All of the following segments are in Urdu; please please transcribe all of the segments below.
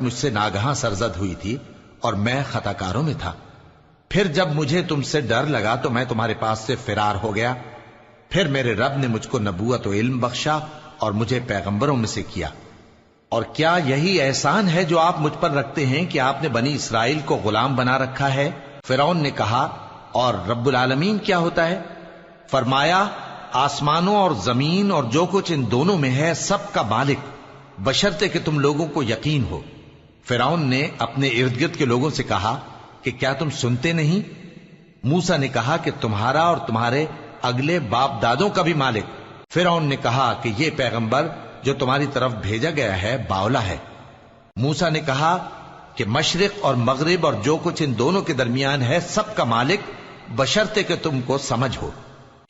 مجھ سے ناگہاں سرزد ہوئی تھی اور میں خطا کاروں میں تھا۔ پھر جب مجھے تم سے ڈر لگا تو میں تمہارے پاس سے فرار ہو گیا۔ پھر میرے رب نے مجھ کو نبوت و علم بخشا اور مجھے پیغمبروں میں سے کیا۔ اور کیا یہی احسان ہے جو آپ مجھ پر رکھتے ہیں کہ آپ نے بنی اسرائیل کو غلام بنا رکھا ہے؟ فرعون نے کہا، اور رب العالمین کیا ہوتا ہے؟ فرمایا، آسمانوں اور زمین اور جو کچھ ان دونوں میں ہے سب کا مالک، بشرطے کہ تم لوگوں کو یقین ہو۔ فرعون نے اپنے ارد گرد کے لوگوں سے کہا کہ کیا تم سنتے نہیں؟ موسیٰ نے کہا کہ تمہارا اور تمہارے اگلے باپ دادوں کا بھی مالک۔ فرعون نے کہا کہ یہ پیغمبر جو تمہاری طرف بھیجا گیا ہے باولا ہے۔ موسیٰ نے کہا کہ مشرق اور مغرب اور جو کچھ ان دونوں کے درمیان ہے سب کا مالک، بشرطے کہ تم کو سمجھ ہو۔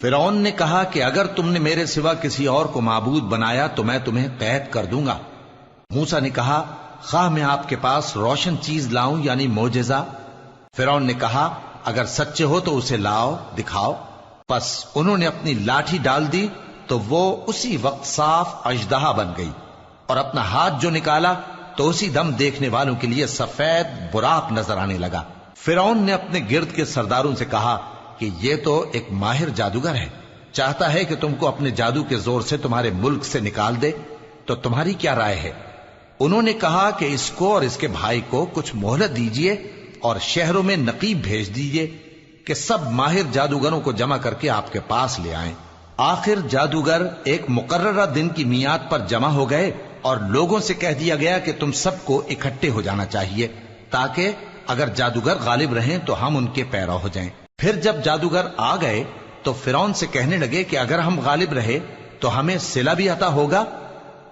فرعون نے کہا کہ اگر تم نے میرے سوا کسی اور کو معبود بنایا تو میں تمہیں قید کر دوں گا۔ موسیٰ نے کہا، خواہ میں آپ کے پاس روشن چیز لاؤں یعنی معجزہ؟ فرعون نے کہا، اگر سچے ہو تو اسے لاؤ، دکھاؤ۔ پس انہوں نے اپنی لاٹھی ڈال دی تو وہ اسی وقت صاف اژدہا بن گئی، اور اپنا ہاتھ جو نکالا تو اسی دم دیکھنے والوں کے لیے سفید براق نظر آنے لگا۔ فرعون نے اپنے گرد کے سرداروں سے کہا کہ یہ تو ایک ماہر جادوگر ہے، چاہتا ہے کہ تم کو اپنے جادو کے زور سے تمہارے ملک سے نکال دے، تو تمہاری کیا رائے ہے؟ انہوں نے کہا کہ اس کو اور اس کے بھائی کو کچھ مہلت دیجئے اور شہروں میں نقیب بھیج دیجئے کہ سب ماہر جادوگروں کو جمع کر کے آپ کے پاس لے آئیں۔ آخر جادوگر ایک مقررہ دن کی میعاد پر جمع ہو گئے اور لوگوں سے کہہ دیا گیا کہ تم سب کو اکٹھے ہو جانا چاہیے تاکہ اگر جادوگر غالب رہیں تو ہم ان کے پیرو ہو جائیں۔ پھر جب جادوگر آ گئے تو فرعون سے کہنے لگے کہ اگر ہم غالب رہے تو ہمیں صلہ بھی عطا ہوگا؟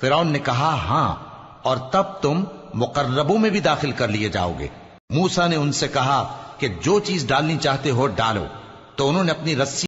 فرعون نے کہا، ہاں، اور تب تم مقربوں میں بھی داخل کر لیے جاؤ گے۔ موسیٰ نے ان سے کہا کہ جو چیز ڈالنی چاہتے ہو ڈالو، تو انہوں نے اپنی رسی